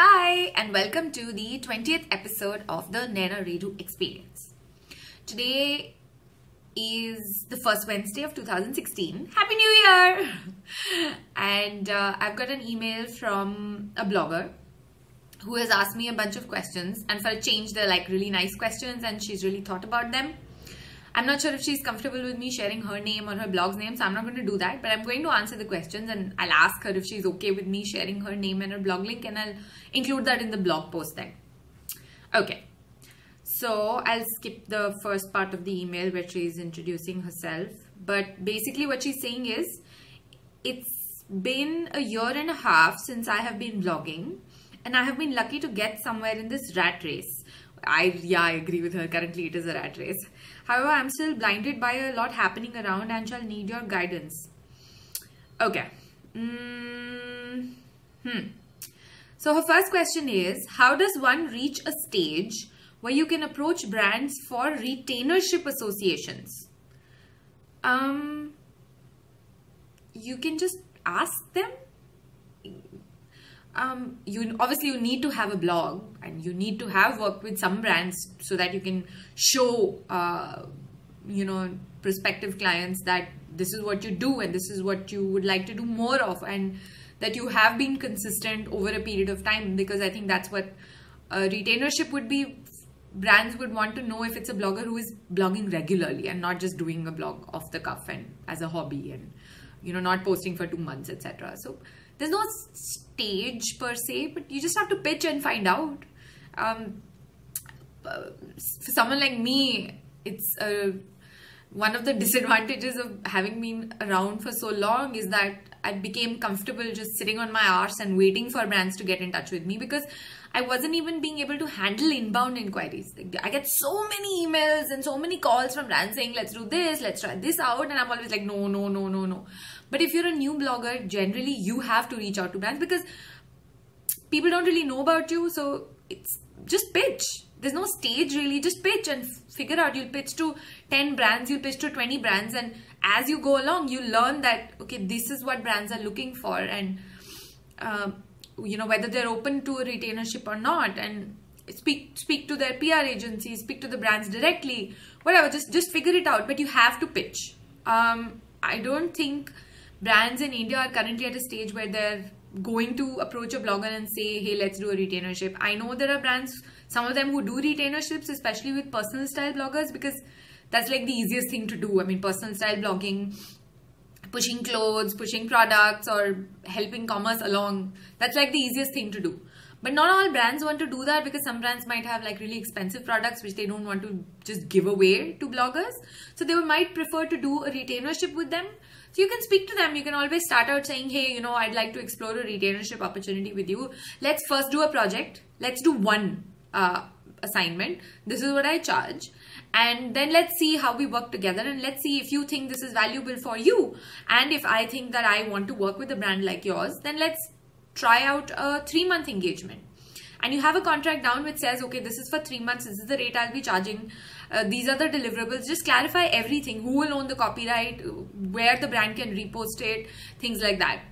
Hi and welcome to the 20th episode of the Naina Redhu experience. Today is the first Wednesday of 2016. Happy New Year! And I've got an email from a blogger who has asked me a bunch of questions, and for a change they're like really nice questions and she's really thought about them. I'm not sure if she's comfortable with me sharing her name or her blog's name, so I'm not going to do that, but I'm going to answer the questions and I'll ask her if she's okay with me sharing her name and her blog link, and I'll include that in the blog post then. Okay, so I'll skip the first part of the email where she's introducing herself, but basically what she's saying is, it's been a year and a half since I have been blogging and I have been lucky to get somewhere in this rat race. I agree with her. Currently it is a rat race. However, I'm still blinded by a lot happening around and shall need your guidance. Okay. So her first question is, how does one reach a stage where you can approach brands for retainership associations? You can just ask them. Obviously you need to have a blog and you need to have worked with some brands so that you can show prospective clients that this is what you do and this is what you would like to do more of, and that you have been consistent over a period of time, because I think that's what retainership would be. Brands would want to know if it's a blogger who is blogging regularly and not just doing a blog off the cuff and as a hobby and not posting for 2 months, etc. So there's no stage per se, but you just have to pitch and find out. For someone like me, it's one of the disadvantages of having been around for so long is that I became comfortable just sitting on my arse and waiting for brands to get in touch with me, because I wasn't even being able to handle inbound inquiries. I get so many emails and so many calls from brands saying, let's do this, let's try this out. And I'm always like, no. But if you're a new blogger, generally you have to reach out to brands because people don't really know about you. So it's just pitch. There's no stage really, just pitch and figure out. You'll pitch to 10 brands, you'll pitch to 20 brands. And as you go along, you learn that, okay, this is what brands are looking for. And, whether they're open to a retainership or not, and speak to their PR agencies, speak to the brands directly, whatever, just figure it out. But you have to pitch. I don't think brands in India are currently at a stage where they're going to approach a blogger and say, hey, let's do a retainership. I know there are brands, some of them who do retainerships, especially with personal style bloggers, because that's like the easiest thing to do. I mean, personal style blogging, pushing clothes, pushing products, or helping commerce along, that's like the easiest thing to do. But not all brands want to do that, because some brands might have like really expensive products which they don't want to just give away to bloggers. So they might prefer to do a retainership with them. So you can speak to them. You can always start out saying, hey, I'd like to explore a retainership opportunity with you. Let's first do a project. Let's do one assignment. This is what I charge. And then let's see how we work together, and let's see if you think this is valuable for you. And if I think that I want to work with a brand like yours, then let's try out a 3-month engagement. And you have a contract down which says, okay, this is for 3 months, this is the rate I'll be charging, these are the deliverables. Just clarify everything, who will own the copyright, where the brand can repost it, things like that.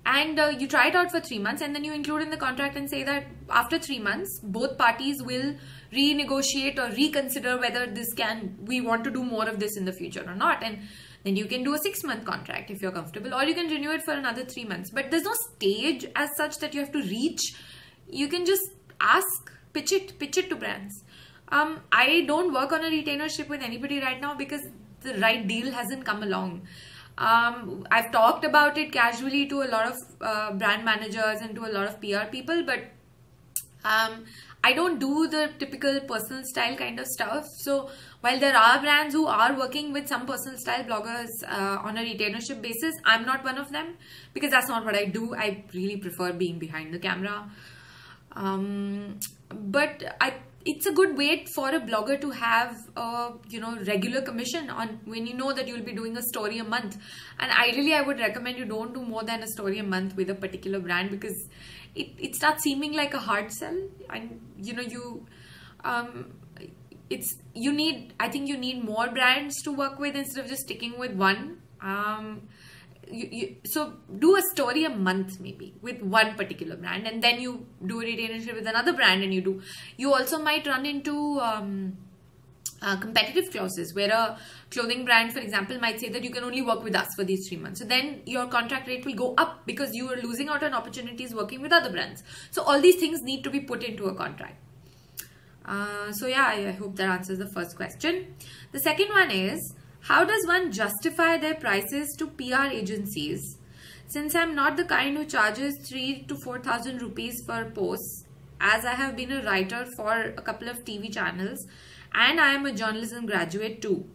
And you try it out for 3 months, and then you include in the contract and say that after 3 months, both parties will renegotiate or reconsider whether we want to do more of this in the future or not. And then you can do a 6-month contract if you're comfortable, or you can renew it for another 3 months. But there's no stage as such that you have to reach. You can just ask, pitch it to brands. I don't work on a retainership with anybody right now because the right deal hasn't come along. I've talked about it casually to a lot of brand managers and to a lot of PR people, but I don't do the typical personal style kind of stuff. So while there are brands who are working with some personal style bloggers on a retainership basis, I'm not one of them, because that's not what I do. I really prefer being behind the camera. But it's a good way for a blogger to have a regular commission on when you know that you'll be doing a story a month. And ideally I would recommend you don't do more than a story a month with a particular brand, because it starts seeming like a hard sell, and I think you need more brands to work with instead of just sticking with one. so do a story a month maybe with one particular brand, and then you do a retainership with another brand, and you also might run into competitive clauses where a clothing brand, for example, might say that you can only work with us for these 3 months. So then your contract rate will go up because you are losing out on opportunities working with other brands. So all these things need to be put into a contract. So yeah, I hope that answers the first question. The second one is, how does one justify their prices to PR agencies? Since I'm not the kind who charges 3,000 to 4,000 rupees for posts, as I have been a writer for a couple of TV channels and I am a journalism graduate too.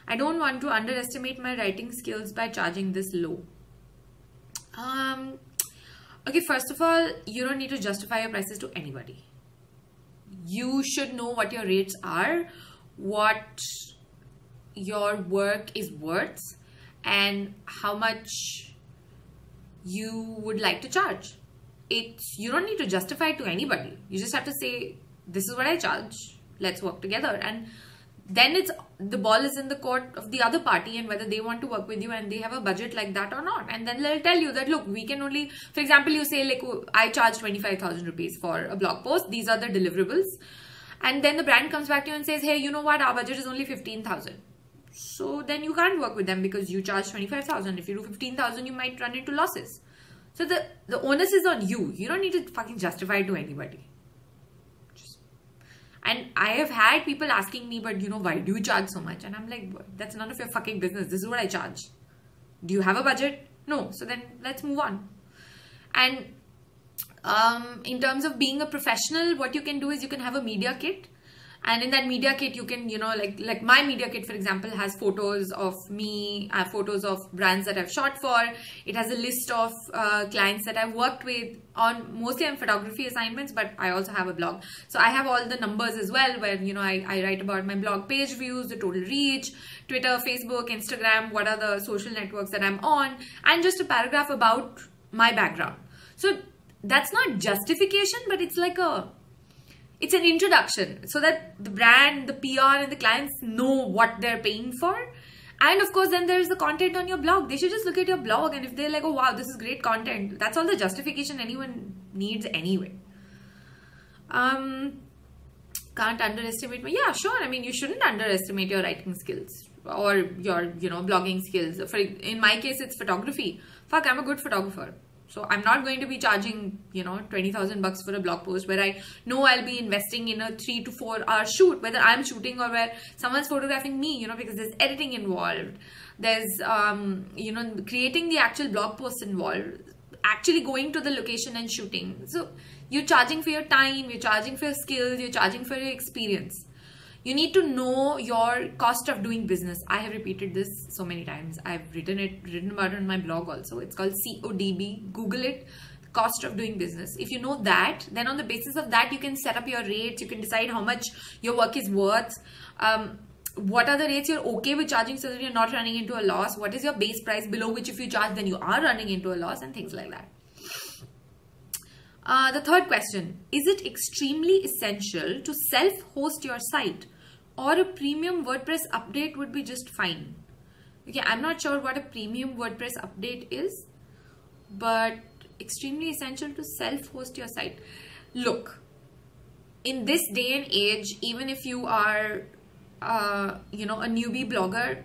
I don't want to underestimate my writing skills by charging this low. Okay, first of all, you don't need to justify your prices to anybody. You should know what your rates are, what your work is worth, and how much you would like to charge. You don't need to justify it to anybody. You just have to say, this is what I charge, let's work together. And then the ball is in the court of the other party and whether they want to work with you and they have a budget like that or not. And then they'll tell you that, look, we can only, for example, you say like, I charge 25,000 rupees for a blog post. These are the deliverables. And then the brand comes back to you and says, hey, you know what? Our budget is only 15,000. So then you can't work with them because you charge 25,000. If you do 15,000, you might run into losses. So the onus is on you. You don't need to fucking justify it to anybody. And I have had people asking me, but you know, why do you charge so much? And I'm like, that's none of your fucking business. This is what I charge. Do you have a budget? No. So then let's move on. And in terms of being a professional, what you can do is you can have a media kit. And in that media kit, you can, you know, like my media kit, for example, has photos of me, photos of brands that I've shot for. It has a list of clients that I've worked with on mostly on photography assignments, but I also have a blog. So I have all the numbers as well, where, you know, I write about my blog page views, the total reach, Twitter, Facebook, Instagram, what are the social networks that I'm on, and just a paragraph about my background. So that's not justification, but it's like it's an introduction so that the brand, the PR and the clients know what they're paying for. And of course, then there's the content on your blog. They should just look at your blog, and if they're like, oh wow, this is great content, that's all the justification anyone needs anyway. Can't underestimate yeah, sure. I mean, you shouldn't underestimate your writing skills or your, you know, blogging skills. In my case, it's photography. Fuck, I'm a good photographer. So I'm not going to be charging, you know, 20,000 bucks for a blog post where I know I'll be investing in a 3 to 4 hour shoot, whether I'm shooting or where someone's photographing me, you know, because there's editing involved. There's, you know, creating the actual blog post involved, actually going to the location and shooting. So you're charging for your time, you're charging for your skills, you're charging for your experience. You need to know your cost of doing business. I have repeated this so many times. I've written about it on my blog also. It's called CODB. Google it. Cost of doing business. If you know that, then on the basis of that, you can set up your rates. You can decide how much your work is worth. What are the rates you're okay with charging so that you're not running into a loss? What is your base price below which if you charge, then you are running into a loss, and things like that. The third question, is it extremely essential to self-host your site, or a premium WordPress update would be just fine? Okay, I'm not sure what a premium WordPress update is, but extremely essential to self-host your site. Look, in this day and age, even if you are, you know, a newbie blogger,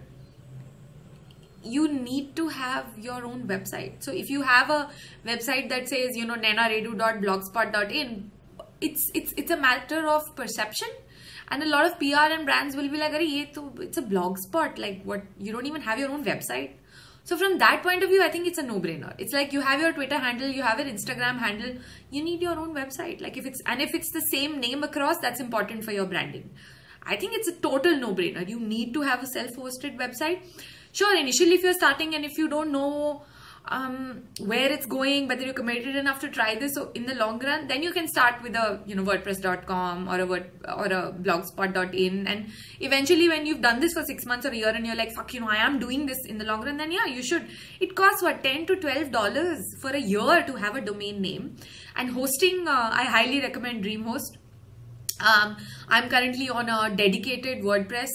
you need to have your own website. So if you have a website that says, you know, nainaredhu.blogspot.in, it's a matter of perception, and a lot of PR and brands will be like, it's a blog spot, like what, you don't even have your own website. So from that point of view, I think it's a no-brainer. It's like you have your Twitter handle, you have your Instagram handle, you need your own website. Like if it's the same name across, that's important for your branding. I think it's a total no-brainer. You need to have a self-hosted website. Sure, initially if you're starting and if you don't know where it's going, whether you're committed enough to try this, so in the long run, then you can start with a, you know, WordPress.com or a blogspot.in, and eventually when you've done this for 6 months or a year and you're like, fuck, you know, I am doing this in the long run, then yeah, you should. It costs what, $10 to $12 for a year to have a domain name. And hosting, I highly recommend DreamHost. I'm currently on a dedicated WordPress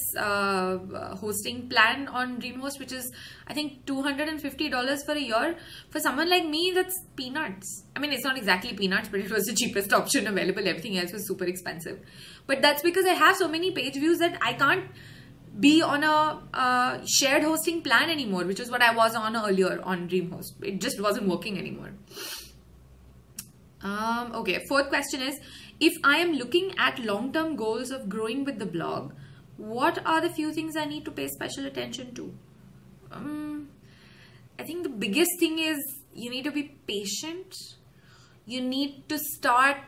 hosting plan on DreamHost, which is I think $250 for a year. For someone like me, that's peanuts. I mean, it's not exactly peanuts, but it was the cheapest option available. Everything else was super expensive. But that's because I have so many page views that I can't be on a shared hosting plan anymore, which is what I was on earlier on DreamHost. It just wasn't working anymore. Okay, fourth question is, if I am looking at long-term goals of growing with the blog, what are the few things I need to pay special attention to? I think the biggest thing is you need to be patient. You need to start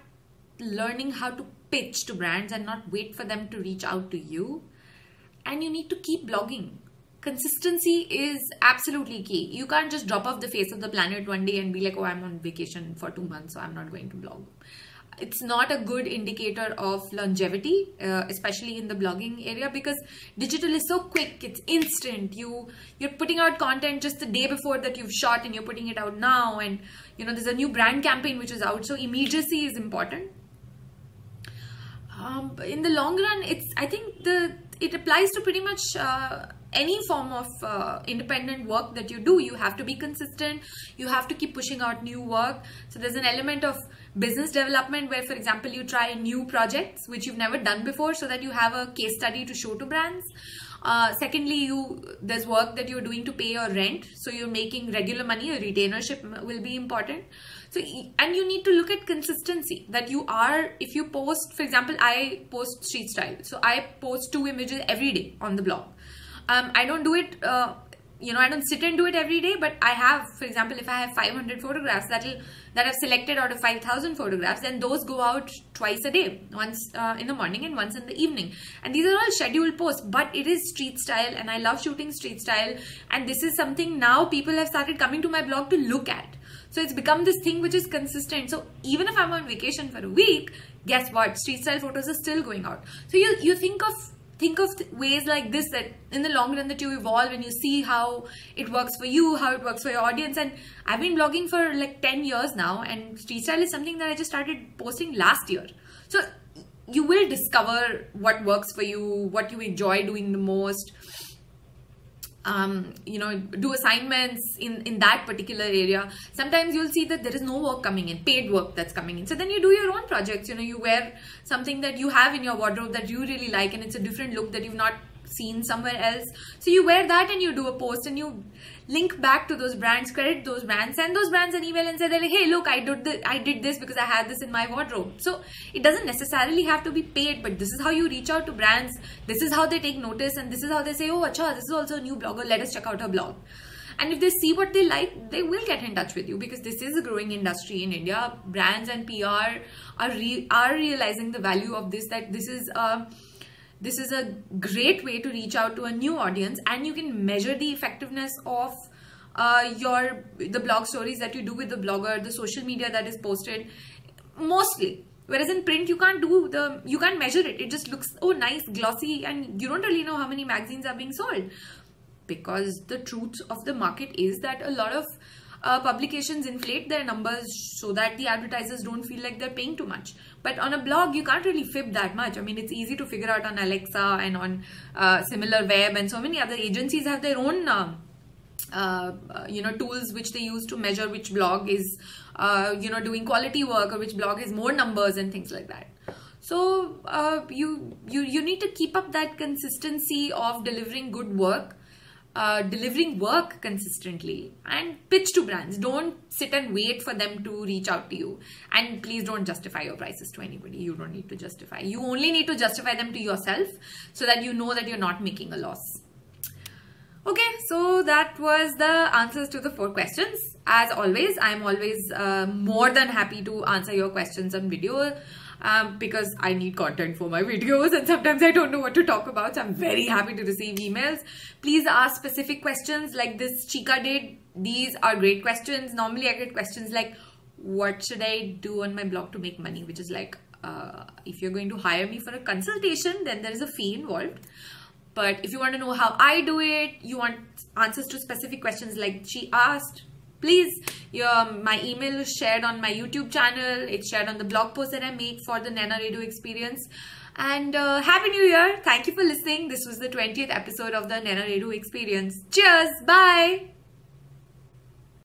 learning how to pitch to brands and not wait for them to reach out to you. And you need to keep blogging. Consistency is absolutely key. You can't just drop off the face of the planet one day and be like, oh, I'm on vacation for 2 months, so I'm not going to blog. It's not a good indicator of longevity, especially in the blogging area, because digital is so quick. It's instant. You're putting out content just the day before that you've shot, and you're putting it out now. And you know, there's a new brand campaign which is out, so immediacy is important. In the long run, I think it applies to pretty much any form of independent work that you do. You have to be consistent. You have to keep pushing out new work. So there's an element of business development where, for example, you try new projects which you've never done before so that you have a case study to show to brands. Secondly, there's work that you're doing to pay your rent. So you're making regular money. A retainership will be important. So, and you need to look at consistency, that you are, if you post, for example, I post street style. So I post 2 images every day on the blog. I don't do it, I don't sit and do it every day, but I have, for example, if I have 500 photographs that I've selected out of 5,000 photographs, then those go out twice a day, once in the morning and once in the evening. And these are all scheduled posts, but it is street style and I love shooting street style. And this is something now people have started coming to my blog to look at. So it's become this thing which is consistent. So even if I'm on vacation for a week, guess what? Street style photos are still going out. So you think of ways like this, that in the long run that you evolve and you see how it works for you, how it works for your audience. And I've been blogging for like 10 years now, and street style is something that I just started posting last year. So you will discover what works for you, what you enjoy doing the most. Do assignments in that particular area. Sometimes you'll see that there is no work coming in, paid work that's coming in. So then you do your own projects. You wear something that you have in your wardrobe that you really like, and it's a different look that you've not seen somewhere else. So you wear that and you do a post and you link back to those brands, credit those brands, send those brands an email and say, like, hey, look, I did this because I had this in my wardrobe. So it doesn't necessarily have to be paid, but this is how you reach out to brands. This is how they take notice, and this is how they say, oh, acha, this is also a new blogger. Let us check out her blog. And if they see what they like, they will get in touch with you, because this is a growing industry in India. Brands and PR are realizing the value of this, that this is a great way to reach out to a new audience, and you can measure the effectiveness of the blog stories that you do with the blogger, the social media that is posted, mostly. Whereas in print, you can't measure it. It just looks, oh, nice, glossy, and you don't really know how many magazines are being sold. Because the truth of the market is that a lot of publications inflate their numbers so that the advertisers don't feel like they're paying too much. But on a blog, you can't really fib that much. I mean, it's easy to figure out on Alexa and on SimilarWeb, and so many other agencies have their own tools which they use to measure which blog is doing quality work, or which blog has more numbers and things like that. So you need to keep up that consistency of delivering good work. Delivering work consistently, and pitch to brands. Don't sit and wait for them to reach out to you. And please don't justify your prices to anybody. You don't need to justify. You only need to justify them to yourself, so that you know that you're not making a loss. Okay, so that was the answers to the 4 questions. As always, I'm always more than happy to answer your questions on video. Because I need content for my videos, and sometimes I don't know what to talk about. So I'm very happy to receive emails. Please ask specific questions like this Chica did. These are great questions. Normally I get questions like, what should I do on my blog to make money? Which is like, if you're going to hire me for a consultation, then there is a fee involved. But if you want to know how I do it, you want answers to specific questions like she asked, Please, my email is shared on my YouTube channel. It's shared on the blog post that I make for the Naina Redhu experience. And Happy New Year. Thank you for listening. This was the 20th episode of the Naina Redhu experience. Cheers. Bye.